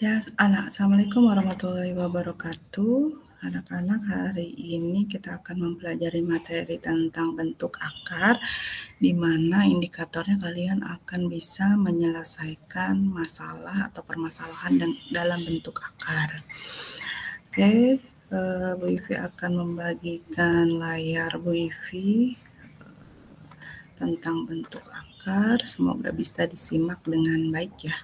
Ya, Assalamualaikum warahmatullahi wabarakatuh. Anak-anak, hari ini kita akan mempelajari materi tentang bentuk akar, di mana indikatornya kalian akan bisa menyelesaikan masalah atau permasalahan dalam bentuk akar. Oke, Bu Ivi akan membagikan layar Bu Ivi tentang bentuk akar. Semoga bisa disimak dengan baik ya.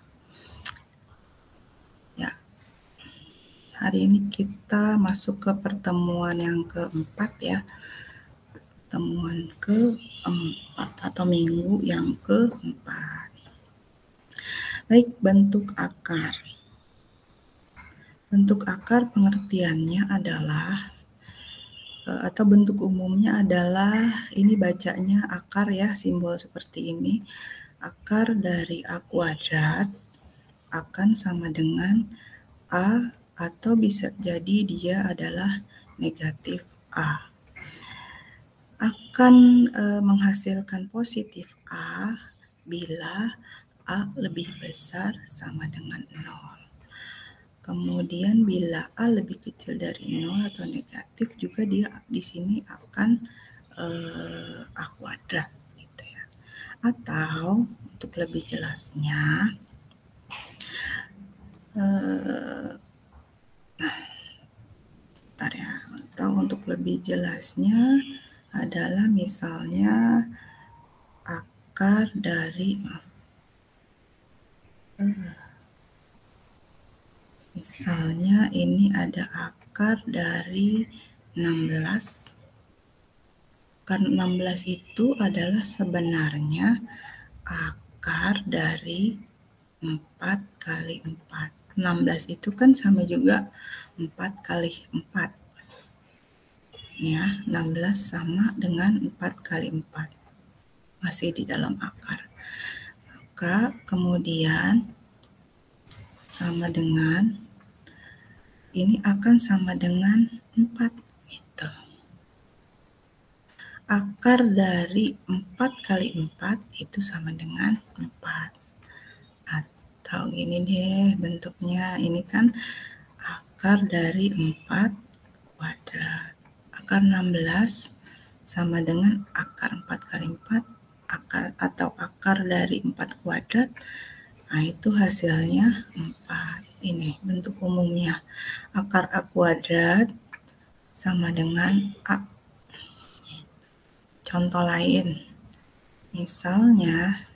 Hari ini kita masuk ke pertemuan yang keempat ya. Pertemuan keempat atau minggu yang keempat. Baik, bentuk akar. Bentuk akar pengertiannya adalah atau bentuk umumnya adalah, ini bacanya akar ya, simbol seperti ini. Akar dari A kuadrat akan sama dengan A, atau bisa jadi dia adalah negatif A. Akan menghasilkan positif A bila A lebih besar sama dengan 0. Kemudian bila A lebih kecil dari 0 atau negatif, juga dia di sini akan A kuadrat gitu ya. Atau untuk lebih jelasnya, atau untuk lebih jelasnya adalah misalnya akar dari misalnya ini ada akar dari 16. Akar 16 itu adalah sebenarnya akar dari 4 kali 4. 16 itu kan sama juga 4 kali 4. Ya, 16 sama dengan 4 kali 4. Masih di dalam akar. Maka kemudian sama dengan, ini akan sama dengan 4 gitu. Akar dari 4 kali 4 itu sama dengan 4. Atau gini deh bentuknya, ini kan akar dari 4 kuadrat. Akar 16 sama dengan akar 4 kali 4 atau akar dari 4 kuadrat. Nah, itu hasilnya 4. Ini bentuk umumnya. Akar A kuadrat sama dengan A. Contoh lain, misalnya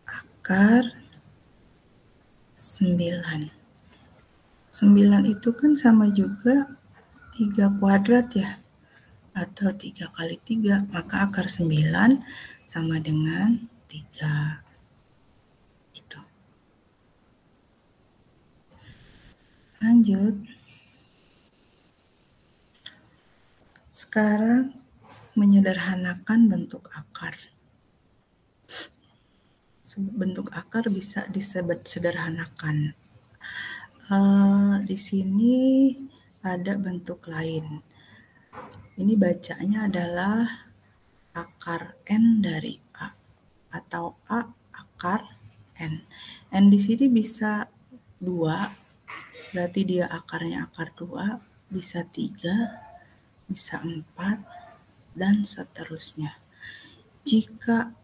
akar 9. 9 itu kan sama juga 3 kuadrat ya, atau 3 kali 3, maka akar 9 sama dengan 3. Itu. Lanjut. Sekarang menyederhanakan bentuk akar. Bentuk akar bisa disederhanakan. Di sini ada bentuk lain. Ini bacanya adalah akar N dari A, atau A akar N. N di sini bisa 2, berarti dia akarnya akar 2, bisa 3, bisa 4, dan seterusnya. Jika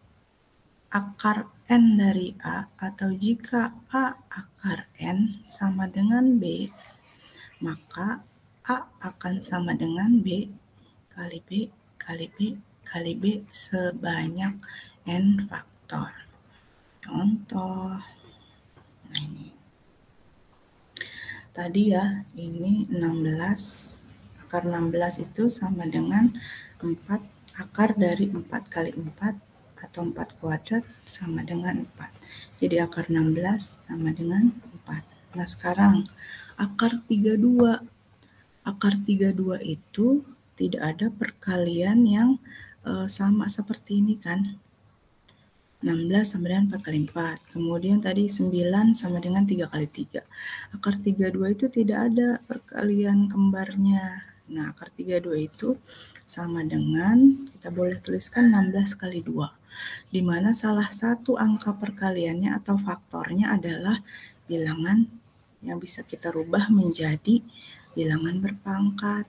akar N dari A, atau jika A akar N sama dengan B, maka A akan sama dengan B kali B kali B kali B sebanyak N faktor. Contoh, nah ini. Tadi ya, ini 16. Akar 16 itu sama dengan 4. Akar dari 4 kali 4 atau 4 kuadrat sama dengan 4. Jadi akar 16 sama dengan 4. Nah sekarang akar 32. Akar 32 itu tidak ada perkalian yang sama seperti ini kan. 16 sama dengan 4 kali 4. Kemudian tadi 9 sama dengan 3 kali 3. Akar 32 itu tidak ada perkalian kembarnya. Nah, akar 32 itu sama dengan, kita boleh tuliskan 16 kali 2. Di mana salah satu angka perkaliannya atau faktornya adalah bilangan yang bisa kita rubah menjadi bilangan berpangkat.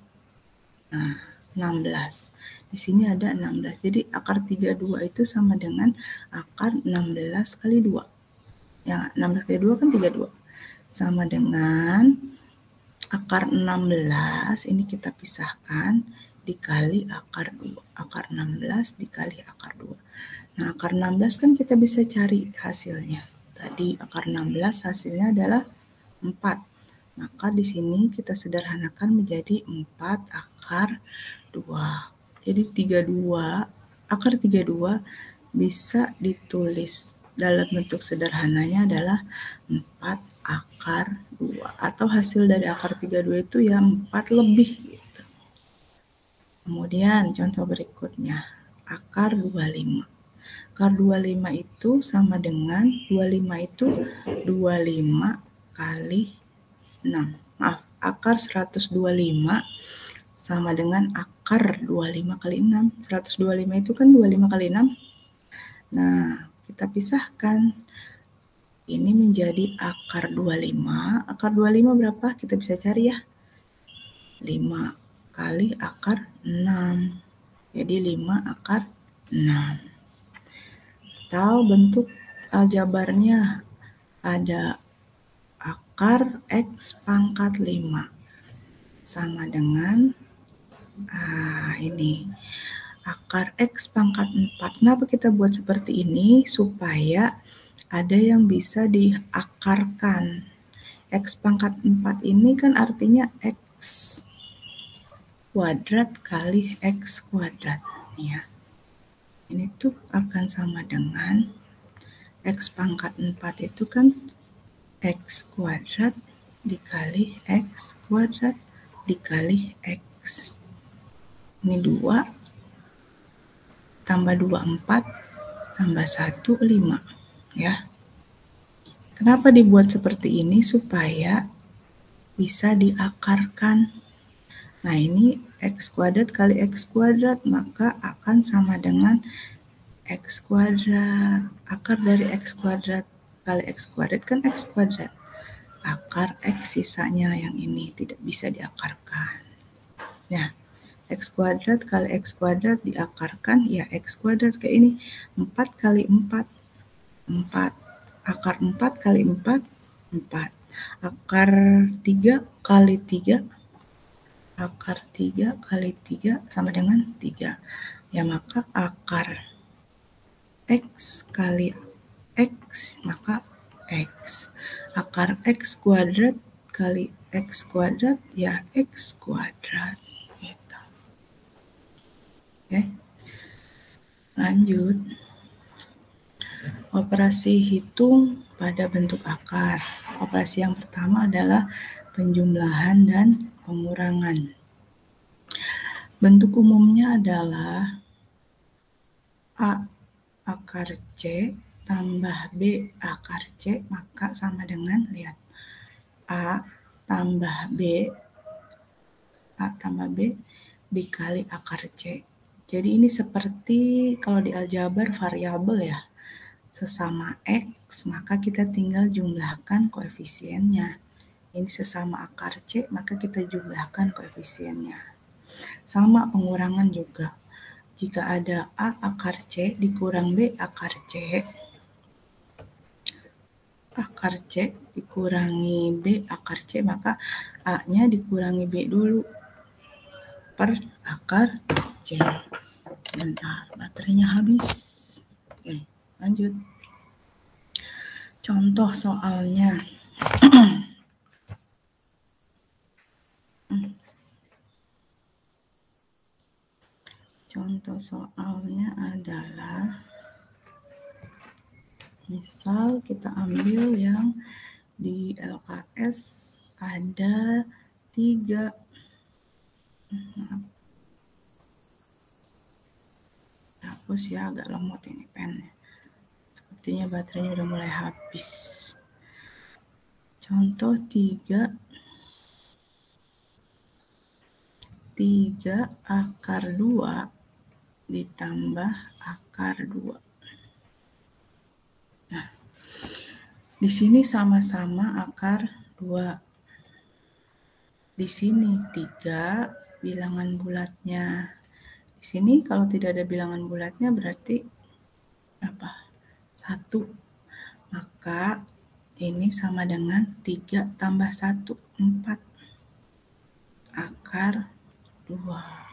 Nah, 16. Di sini ada 16. Jadi akar 32 itu sama dengan akar 16 kali 2. Yang 16 kali 2 kan 32. Sama dengan akar 16 ini kita pisahkan dikali akar 2. Akar 16 dikali akar 2. Nah, akar 16 kan kita bisa cari hasilnya. Tadi akar 16 hasilnya adalah 4. Maka di sini kita sederhanakan menjadi 4 akar 2. Jadi 32, akar 32 bisa ditulis dalam bentuk sederhananya adalah 4 akar 2. Atau hasil dari akar 32 itu ya 4 lebih gitu. Kemudian contoh berikutnya, akar 25. Akar 25 itu sama dengan 25 itu 25 kali 6. Maaf, akar 125 sama dengan akar 25 kali 6. 125 itu kan 25 kali 6. Nah, kita pisahkan. Ini menjadi akar 25. Akar 25 berapa? Kita bisa cari ya. 5 kali akar 6. Jadi 5 akar 6. Atau bentuk aljabarnya ada akar X pangkat 5 sama dengan ini akar X pangkat 4. Kenapa kita buat seperti ini? Supaya ada yang bisa diakarkan. X pangkat 4 ini kan artinya X kuadrat kali X kuadrat ya. Ini tuh akan sama dengan X pangkat 4 itu kan X kuadrat dikali X kuadrat dikali X. Ini 2 tambah 2 4 tambah 1 5 ya. Kenapa dibuat seperti ini? Supaya bisa diakarkan. Nah, ini X kuadrat kali X kuadrat maka akan sama dengan X kuadrat. Akar dari X kuadrat kali X kuadrat kan X kuadrat. Akar X sisanya yang ini tidak bisa diakarkan. Nah, X kuadrat kali X kuadrat diakarkan ya X kuadrat kayak ini. 4 kali 4, 4. Akar 4 kali 4, 4. Akar 3 kali 3, akar 3 kali 3 sama dengan 3. Ya, maka akar X kali X, maka X. Akar X kuadrat kali X kuadrat, ya X kuadrat. Gitu. Oke. Lanjut. Operasi hitung pada bentuk akar. Operasi yang pertama adalah penjumlahan dan pengurangan. Bentuk umumnya adalah A akar C tambah B akar C, maka sama dengan, lihat, A tambah B dikali akar C. Jadi ini seperti kalau di aljabar variabel ya. Sesama X, maka kita tinggal jumlahkan koefisiennya. Ini sesama akar C, maka kita jumlahkan koefisiennya. Sama pengurangan juga. Jika ada A akar C dikurang B akar C, akar C dikurangi B akar C, maka A-nya dikurangi B dulu per akar C. Bentar, baterainya habis. Oke, lanjut. Contoh soalnya. Contoh soalnya adalah, misal kita ambil yang di LKS ada 3. Hapus ya, agak lemot ini pennya. Sepertinya baterainya udah mulai habis. Contoh 3 akar 2 ditambah akar 2. Nah, Di sini sama-sama akar 2. Di sini 3 bilangan bulatnya. Di sini kalau tidak ada bilangan bulatnya berarti apa? 1. Maka ini sama dengan 3 tambah 1, 4. Akar 2.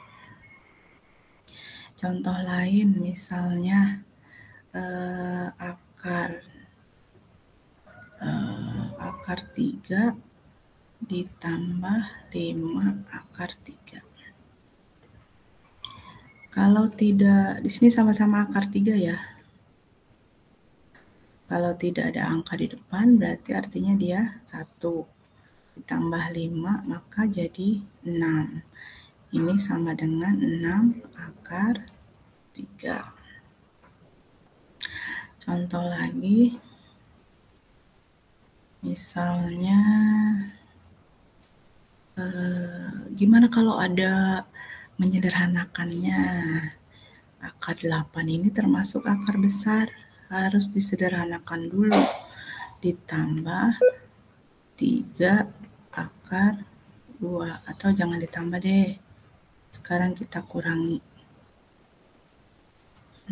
Contoh lain misalnya akar 3 ditambah 5 akar 3. Kalau tidak, di sini sama-sama akar 3 ya. Kalau tidak ada angka di depan berarti artinya dia 1. Ditambah 5 maka jadi 6. Ini sama dengan 6 akar 3. Contoh lagi, misalnya gimana kalau ada menyederhanakannya? Akar 8 ini termasuk akar besar, harus disederhanakan dulu. Ditambah 3 akar 2, atau jangan ditambah deh. Sekarang kita kurangi.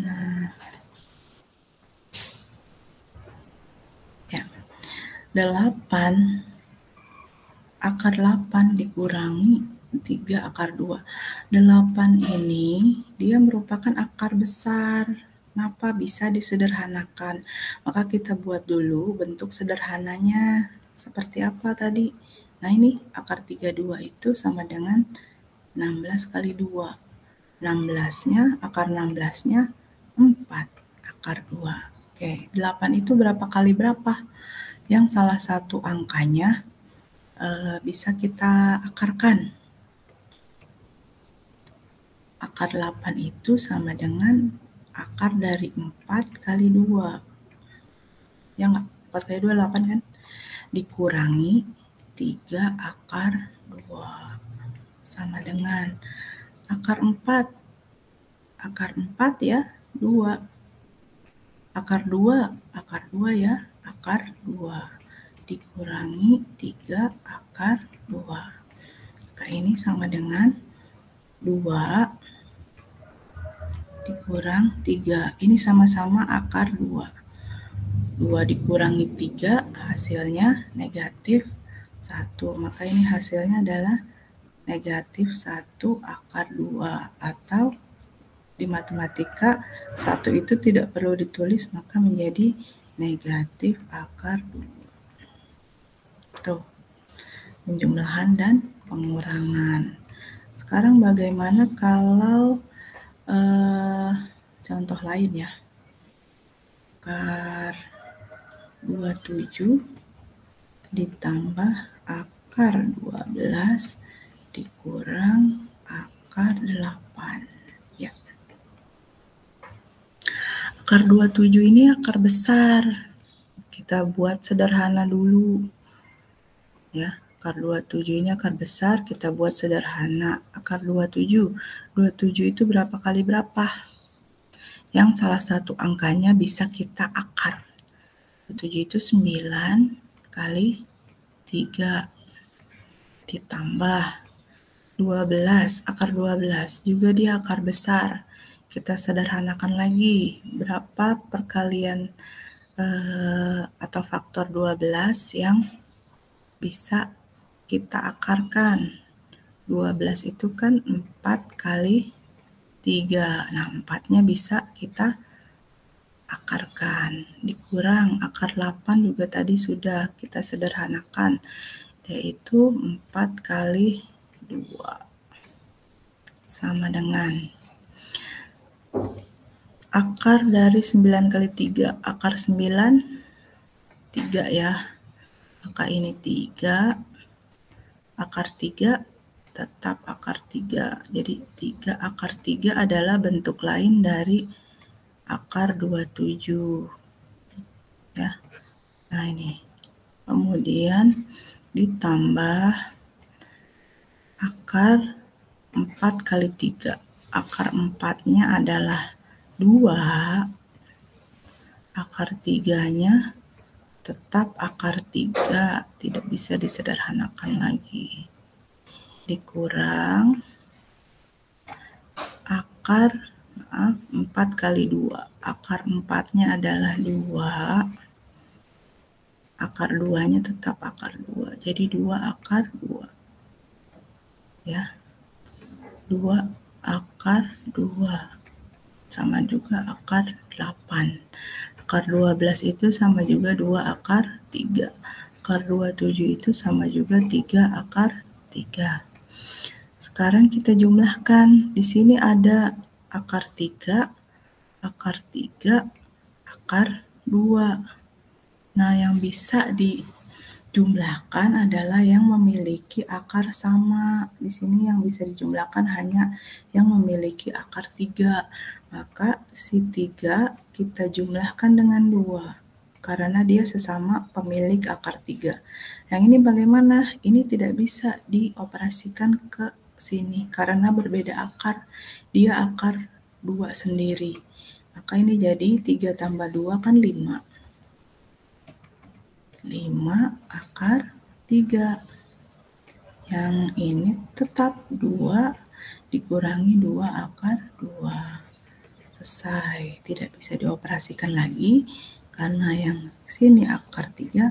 Nah, ya. 8 akar 8 dikurangi 3 akar 2. 8 ini dia merupakan akar besar. Kenapa bisa disederhanakan? Maka kita buat dulu bentuk sederhananya. Seperti apa tadi? Nah ini akar 32 itu sama dengan 16 kali 2. 16-nya, akar 16-nya 4 akar 2. Oke, 8 itu berapa kali berapa? Yang salah satu angkanya bisa kita akarkan. Akar 8 itu sama dengan akar dari 4 kali 2. Ya enggak? 4 kali 2, 8 kan? Dikurangi 3 akar 2. Sama dengan akar 4. Akar 4 ya, 2. Akar 2 ya, akar 2. Dikurangi 3 akar 2. Maka ini sama dengan 2 dikurang 3. Ini sama-sama akar 2. 2 dikurangi 3 hasilnya negatif 1. Maka ini hasilnya adalah negatif 1 akar 2. Atau di matematika 1 itu tidak perlu ditulis maka menjadi negatif akar 2. Tuh, penjumlahan dan pengurangan. Sekarang bagaimana kalau contoh lain ya. Akar 27 ditambah akar 12 dikurang akar 8. Ya. Akar 27 ini akar besar. Kita buat sederhana dulu. Ya, akar 27 ini akar besar, kita buat sederhana. Akar 27. 27 itu berapa kali berapa? Yang salah satu angkanya bisa kita akar. 27 itu 9 kali 3 ditambah 12, akar 12 juga dia akar besar. Kita sederhanakan lagi berapa perkalian atau faktor 12 yang bisa kita akarkan. 12 itu kan 4 kali 3. Nah, 4-nya bisa kita akarkan. Dikurang akar 8 juga tadi sudah kita sederhanakan, yaitu 4 kali 2. Sama dengan akar dari 9 kali 3. Akar 9, 3 ya. Maka ini 3. Akar 3 tetap akar 3. Jadi 3 akar 3 adalah bentuk lain dari akar 27. Ya. Nah, ini. Kemudian ditambah akar 4 kali 3. Akar 4-nya adalah 2. Akar 3-nya tetap akar 3, tidak bisa disederhanakan lagi. Dikurang akar 4 kali 2. Akar 4-nya adalah 2. Akar 2-nya tetap akar 2. Jadi 2 akar 2. Ya. 2 akar 2. Sama juga akar 8. Akar 12 itu sama juga 2 akar 3. Akar 27 itu sama juga 3 akar 3. Sekarang kita jumlahkan. Di sini ada akar 3, akar 3, akar 2. Nah, yang bisa dijumlahkan adalah yang memiliki akar sama. Di sini yang bisa dijumlahkan hanya yang memiliki akar 3. Maka si 3 kita jumlahkan dengan 2. Karena dia sesama pemilik akar 3. Yang ini bagaimana? Ini tidak bisa dioperasikan ke sini karena berbeda akar. Dia akar 2 sendiri. Maka ini jadi 3 tambah 2 kan 5. 5 akar 3. Yang ini tetap 2 dikurangi 2 akar 2. Selesai. Tidak bisa dioperasikan lagi karena yang sini akar 3,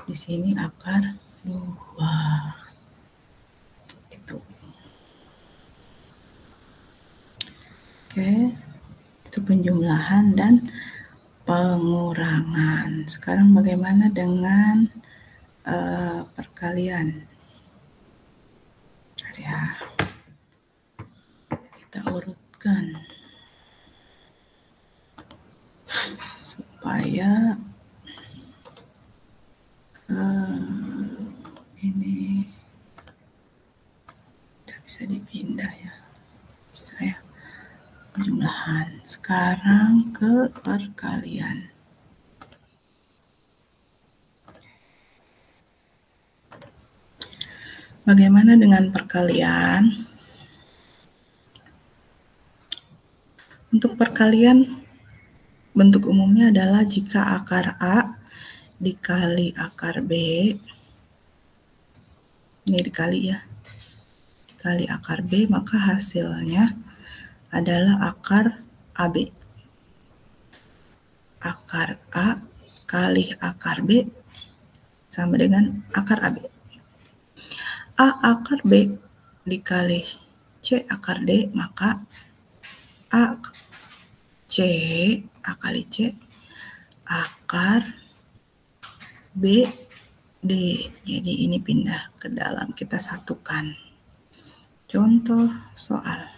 di sini akar 2. Oke, itu penjumlahan dan pengurangan. Sekarang bagaimana dengan perkalian? Ya, kita urutkan supaya ini tidak bisa dipindah ya. Bisa ya. Penjumlahan. Sekarang ke perkalian. Bagaimana dengan perkalian? Untuk perkalian, bentuk umumnya adalah jika akar A dikali akar B, ini dikali ya, dikali akar B, maka hasilnya adalah akar AB. Akar A kali akar B sama dengan akar AB. A akar B dikali C akar D, maka A kali C akar B D. Jadi ini pindah ke dalam, kita satukan. Contoh soal.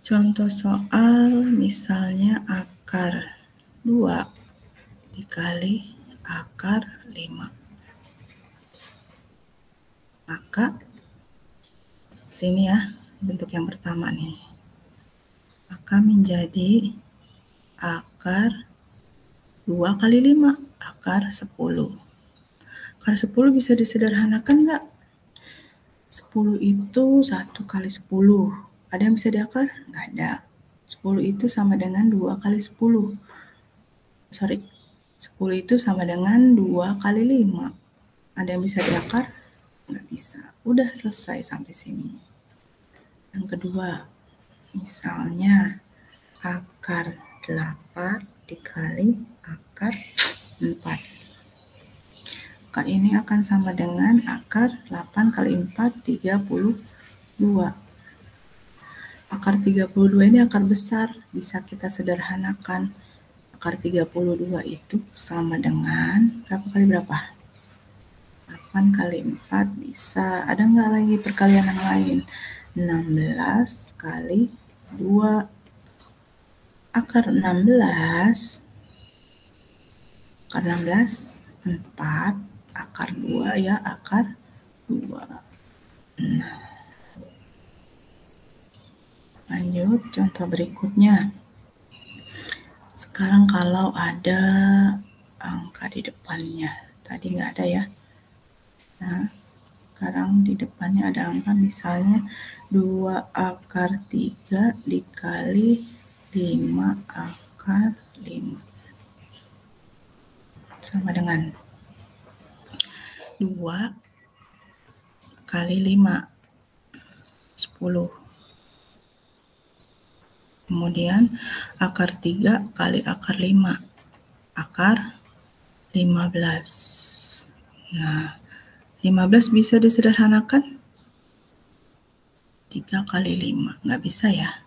Contoh soal misalnya akar 2 dikali akar 5. Maka sini ya bentuk yang pertama nih. Maka menjadi akar 2 kali 5, akar 10. Akar 10 bisa disederhanakan nggak? 10 itu 1 kali 10. Ada yang bisa diakar? Nggak ada. 10 itu sama dengan 2 kali 10. 10 itu sama dengan 2 kali 5. Ada yang bisa diakar? Nggak bisa. Udah selesai sampai sini. Yang kedua, misalnya akar 8 dikali akar 4. Maka ini akan sama dengan akar 8 kali 4, 32. Akar 32 ini akar besar, bisa kita sederhanakan. Akar 32 itu sama dengan berapa kali berapa? 8 kali 4 bisa. Ada nggak lagi perkalian yang lain? 16 kali 2. Akar 16, 4, akar 2 ya, akar 2. Nah, lanjut contoh berikutnya. Sekarang kalau ada angka di depannya, tadi nggak ada ya. Nah, sekarang di depannya ada angka, misalnya 2 akar 3 dikali 5 akar 5 sama dengan 2 kali 5, 10. Kemudian akar 3 kali akar 5, akar 15. Nah, 15 bisa disederhanakan? 3 kali 5, nggak bisa ya.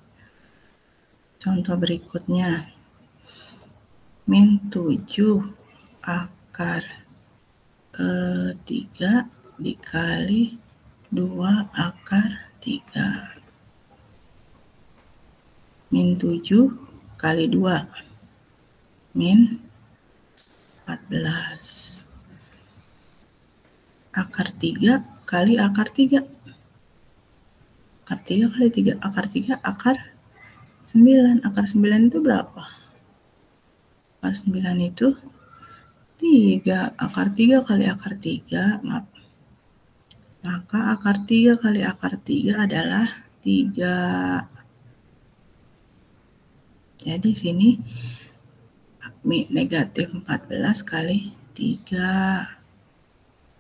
Contoh berikutnya, min 7 akar 3 dikali 2 akar 3. Min 7 kali 2, min 14. Akar 3 kali akar 3. Akar 3 kali 3, akar 3, akar 9. Akar 9 itu berapa? Akar 9 itu 3. Akar 3 kali akar 3, maaf. Maka akar 3 kali akar 3 adalah 3. Jadi sini negatif 14 kali 3.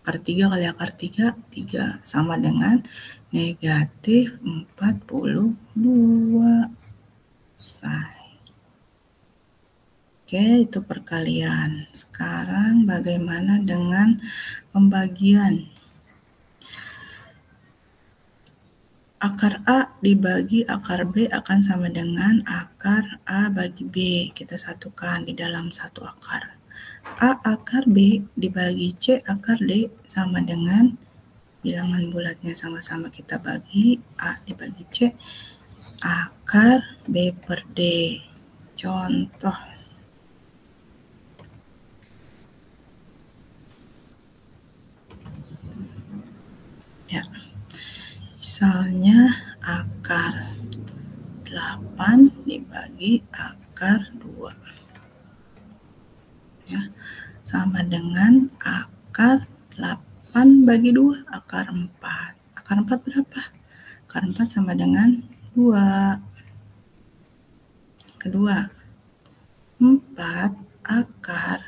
Akar 3 kali akar 3, 3. Sama dengan negatif 42. Selesai. Oke, itu perkalian. Sekarang bagaimana dengan pembagian? Akar A dibagi akar B akan sama dengan akar A bagi B. Kita satukan di dalam satu akar. A akar B dibagi C akar D sama dengan bilangan bulatnya sama-sama kita bagi. A dibagi C akar B per D. Contoh. Ya. Misalnya akar 8 dibagi akar 2. Ya, sama dengan akar 8 bagi 2, akar 4. Akar 4 berapa? Akar 4 sama dengan 2. Kedua, 4 akar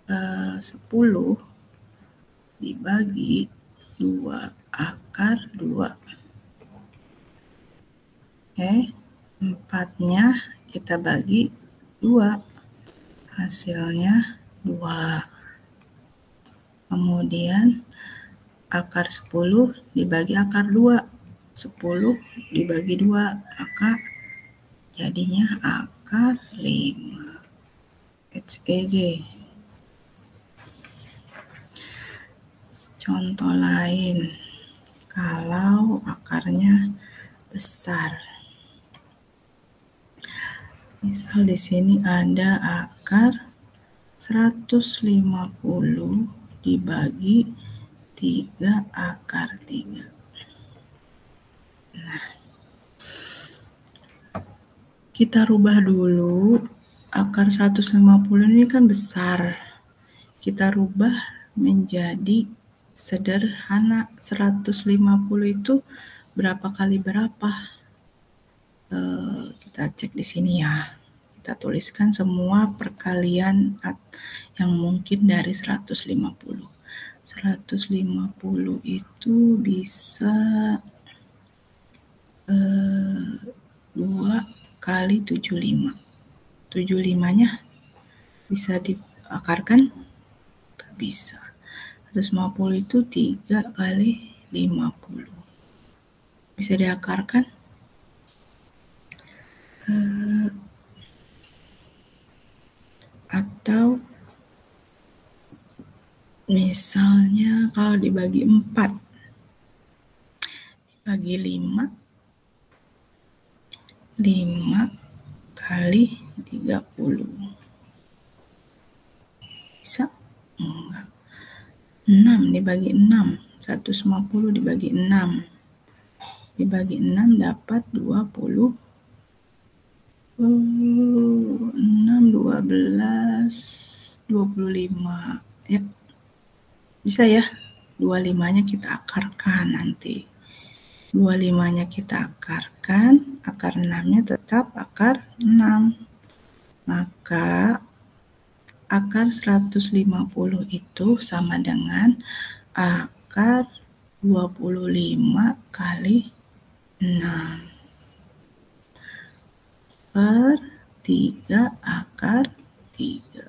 10 dibagi 2 akar 2. Oke, 4-nya kita bagi 2. Hasilnya 2. Kemudian akar 10 dibagi akar 2. 10 dibagi 2, maka jadinya akar 5. It's easy. Contoh lain, kalau akarnya besar. Misal di sini ada akar 150 dibagi 3 akar 3. Nah, kita rubah dulu. Akar 150 ini kan besar. Kita rubah menjadi sederhana. 150 itu berapa kali berapa? Kita cek di sini ya. Kita tuliskan semua perkalian yang mungkin dari 150. 150 itu bisa 2 kali 75. 75-nya bisa diakarkan? Gak bisa. 150 itu 3 kali 50. Bisa diakarkan? Atau misalnya kalau dibagi 4, dibagi 5 kali 30. Bisa? Enggak. 6 dibagi 6. 150 dibagi 6. Dibagi 6 dapat 20. 6, 12, 25. Ya. Bisa ya? 25-nya kita akarkan nanti. 25-nya kita akarkan, akar 6-nya tetap akar 6. Maka akar 150 itu sama dengan akar 25 kali 6 per 3 akar 3.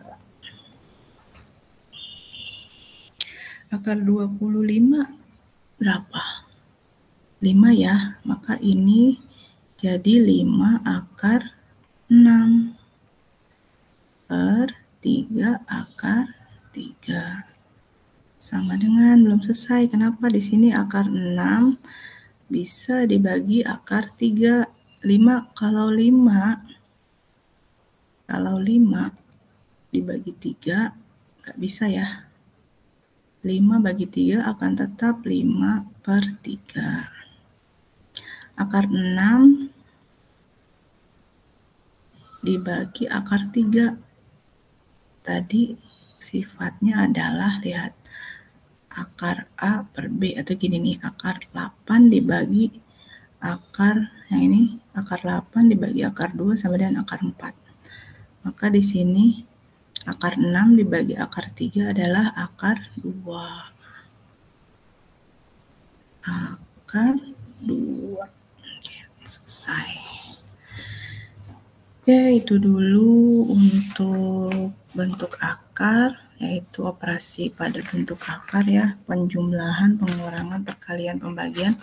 Akar 25 berapa? 5 ya, maka ini jadi 5 akar 6 per 3 akar 3. Sama dengan belum selesai. Kenapa di sini akar 6 bisa dibagi akar 3? 5 kalau 5 dibagi 3 nggak bisa ya. 5 bagi 3 akan tetap 5 per 3. Akar 6 dibagi akar 3. Tadi sifatnya adalah, lihat, akar A per B, atau gini nih, akar 8 dibagi akar yang ini, akar 8 dibagi akar 2 sama dengan akar 4. Maka di sini akar 6 dibagi akar 3 adalah akar 2. Akar 2. Oke, selesai. Oke, itu dulu untuk bentuk akar, yaitu operasi pada bentuk akar ya, penjumlahan, pengurangan, perkalian, pembagian.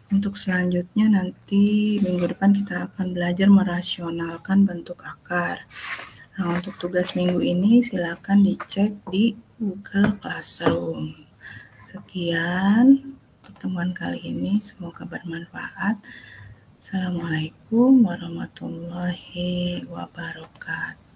Untuk selanjutnya nanti minggu depan kita akan belajar merasionalkan bentuk akar. Nah, untuk tugas minggu ini silakan dicek di Google Classroom. Sekian pertemuan kali ini, semoga bermanfaat. Assalamualaikum warahmatullahi wabarakatuh.